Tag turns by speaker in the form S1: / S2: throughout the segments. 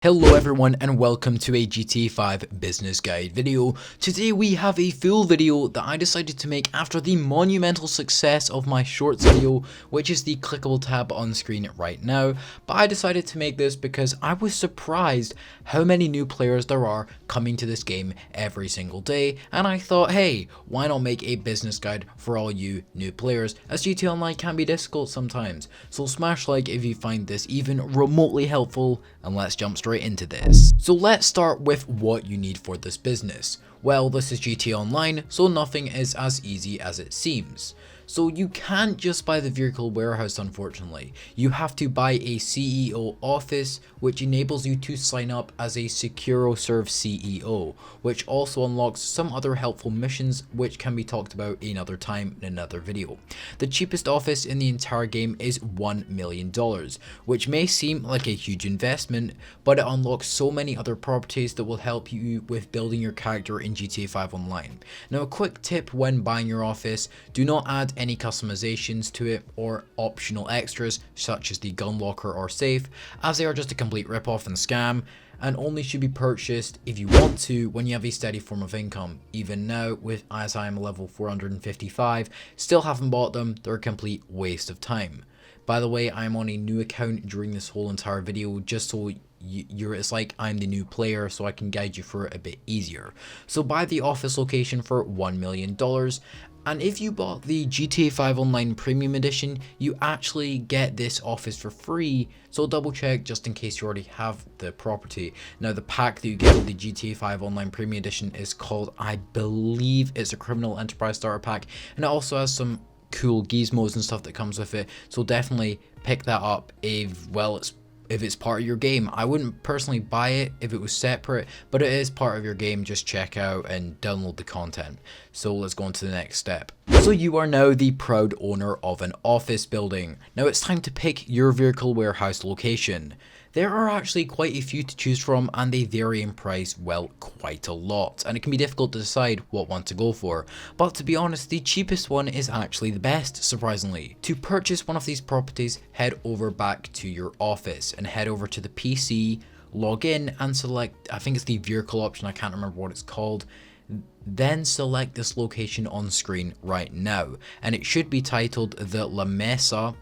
S1: Hello everyone and welcome to a GTA 5 business guide video. Today we have a full video that I decided to make after the monumental success of my shorts video, which is the clickable tab on screen right now. But I decided to make this because I was surprised how many new players there are coming to this game every single day, and I thought, hey, why not make a business guide for all you new players, as GTA Online can be difficult sometimes. So smash like if you find this even remotely helpful, and let's jump straight into this. So let's start with what you need for this business. Well, this is GTA Online, so nothing is as easy as it seems. So you can't just buy the vehicle warehouse, unfortunately. You have to buy a CEO office, which enables you to sign up as a SecuroServe CEO, which also unlocks some other helpful missions which can be talked about another time in another video. The cheapest office in the entire game is $1 million, which may seem like a huge investment, but it unlocks so many other properties that will help you with building your character in GTA 5 Online. Now, a quick tip when buying your office: do not add any customizations to it or optional extras such as the gun locker or safe, as they are just a complete rip-off and scam, and only should be purchased if you want to when you have a steady form of income. Even now, as I am level 455, still haven't bought them. They're a complete waste of time. By the way, I am on a new account during this whole entire video, just so it's like I'm the new player, so I can guide you through it a bit easier. So buy the office location for $1 million. And if you bought the GTA 5 Online Premium Edition, you actually get this office for free, so double check just in case you already have the property. Now, the pack that you get with the GTA 5 Online Premium Edition is called, I believe it's a Criminal Enterprise Starter Pack, and it also has some cool gizmos and stuff that comes with it, so definitely pick that up if it's part of your game. I wouldn't personally buy it if it was separate, but it is part of your game. Just check out and download the content. So let's go on to the next step. So you are now the proud owner of an office building. Now it's time to pick your vehicle warehouse location. There are actually quite a few to choose from, and they vary in price, well, quite a lot, and it can be difficult to decide what one to go for. But to be honest, the cheapest one is actually the best, surprisingly. To purchase one of these properties, head over back to your office and head over to the PC, log in and select, I think it's the vehicle option, I can't remember what it's called. Then select this location on screen right now, and it should be titled the La Mesa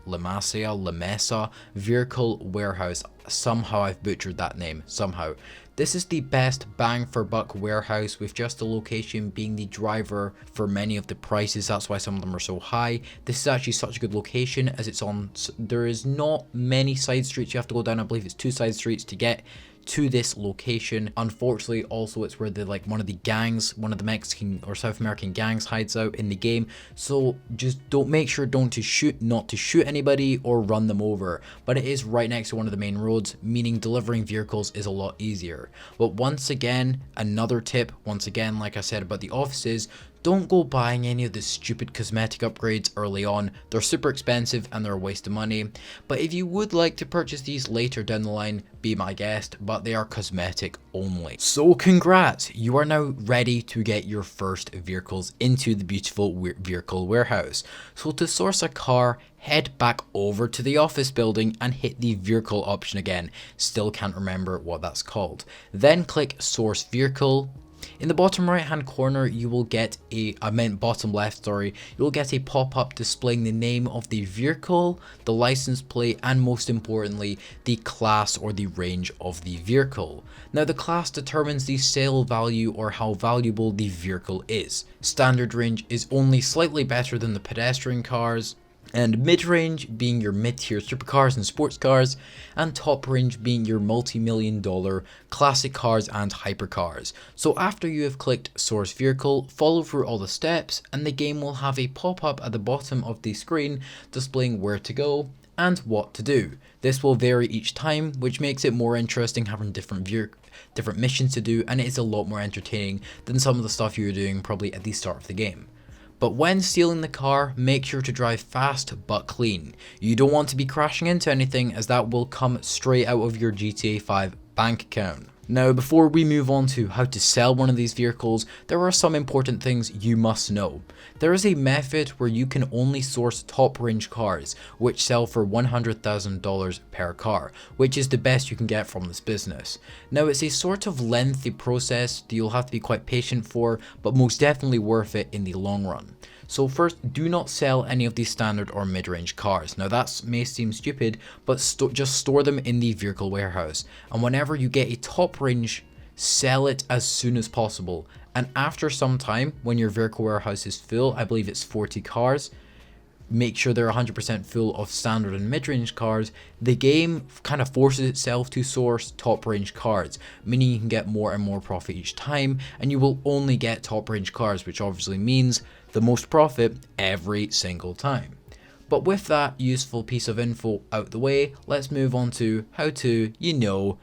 S1: Vehicle Warehouse. Somehow I've butchered that name, somehow. This is the best bang for buck warehouse, with just the location being the driver for many of the prices. That's why some of them are so high. This is actually such a good location as it's on, there is not many side streets you have to go down. I believe it's 2 side streets to get to this location. Unfortunately, also it's where one of the Mexican or South American gangs hides out in the game, so just make sure not to shoot anybody or run them over. But it is right next to one of the main roads, meaning delivering vehicles is a lot easier. But once again, another tip, like I said about the offices, don't go buying any of the stupid cosmetic upgrades early on. They're super expensive and they're a waste of money. But if you would like to purchase these later down the line, be my guest, but they are cosmetic only. So congrats, you are now ready to get your first vehicles into the beautiful vehicle warehouse. So to source a car, head back over to the office building and hit the vehicle option again. Still can't remember what that's called. Then click source vehicle. In the bottom right hand corner, you will get bottom left, sorry, you will get a pop-up displaying the name of the vehicle, the license plate, and most importantly, the class or the range of the vehicle. Now, the class determines the sale value or how valuable the vehicle is. Standard range is only slightly better than the pedestrian cars, and mid-range being your mid-tier supercars and sports cars, and top range being your multi-million-dollar classic cars and hypercars. So after you have clicked source vehicle, follow through all the steps, and the game will have a pop-up at the bottom of the screen displaying where to go and what to do. This will vary each time, which makes it more interesting having different missions to do, and it is a lot more entertaining than some of the stuff you were doing probably at the start of the game. But when stealing the car, make sure to drive fast but clean. You don't want to be crashing into anything, as that will come straight out of your GTA 5 bank account. Now, before we move on to how to sell one of these vehicles, there are some important things you must know. There is a method where you can only source top range cars, which sell for $100,000 per car, which is the best you can get from this business. Now, it's a sort of lengthy process that you'll have to be quite patient for, but most definitely worth it in the long run. So first, do not sell any of these standard or mid-range cars. Now that may seem stupid, but just store them in the vehicle warehouse. And whenever you get a top range, sell it as soon as possible. And after some time, when your vehicle warehouse is full, I believe it's 40 cars, make sure they're 100% full of standard and mid-range cars, the game kind of forces itself to source top range cars, meaning you can get more and more profit each time, and you will only get top range cars, which obviously means the most profit every single time. But with that useful piece of info out the way, let's move on to how to,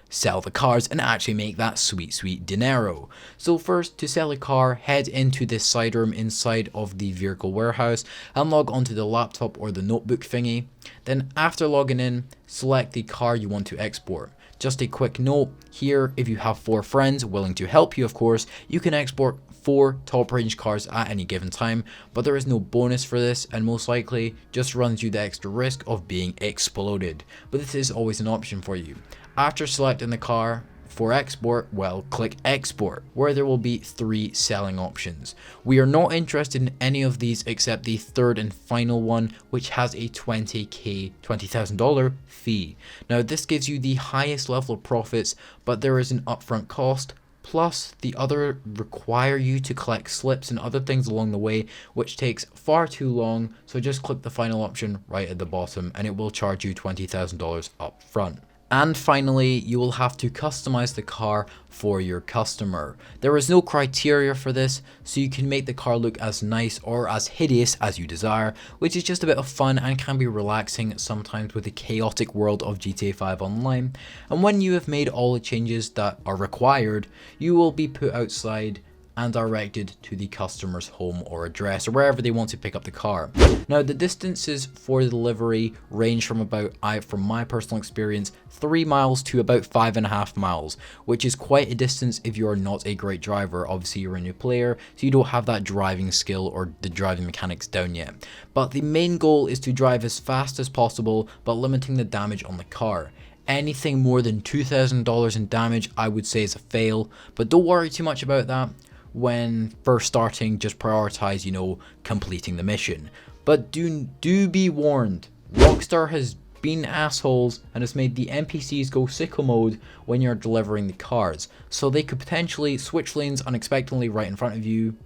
S1: sell the cars and actually make that sweet dinero. So first, to sell a car, head into this side room inside of the vehicle warehouse and log onto the laptop or the notebook thingy. Then after logging in, select the car you want to export. Just a quick note here, if you have 4 friends willing to help you, of course, you can export 4 top range cars at any given time, but there is no bonus for this and most likely just runs you the extra risk of being exploded. But this is always an option for you. After selecting the car for export, well, click export, where there will be 3 selling options. We are not interested in any of these except the third and final one, which has a $20,000 fee. Now this gives you the highest level of profits, but there is an upfront cost. Plus, the other require you to collect slips and other things along the way, which takes far too long, so just click the final option right at the bottom and it will charge you $20,000 up front. And finally, you will have to customize the car for your customer. There is no criteria for this, so you can make the car look as nice or as hideous as you desire, which is just a bit of fun and can be relaxing sometimes with the chaotic world of GTA 5 Online. And when you have made all the changes that are required, you will be put outside and directed to the customer's home or address or wherever they want to pick up the car. Now the distances for the delivery range from from my personal experience, 3 miles to about 5.5 miles, which is quite a distance if you are not a great driver. Obviously you're a new player, so you don't have that driving skill or the driving mechanics down yet. But the main goal is to drive as fast as possible, but limiting the damage on the car. Anything more than $2,000 in damage I would say is a fail, but don't worry too much about that. When first starting, just prioritize, completing the mission. But do be warned, Rockstar has been assholes and has made the NPCs go sicko mode when you're delivering the cars. So they could potentially switch lanes unexpectedly right in front of you,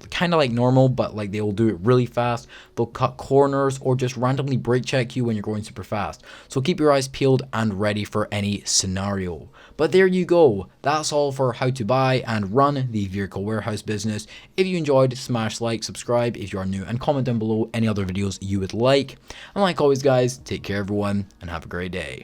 S1: kind of like normal, but like they'll do it really fast. They'll cut corners or just randomly brake check you when you're going super fast. So keep your eyes peeled and ready for any scenario. But there you go. That's all for how to buy and run the vehicle warehouse business. If you enjoyed, smash like, subscribe if you are new, and comment down below any other videos you would like. And like always guys, take care everyone and have a great day.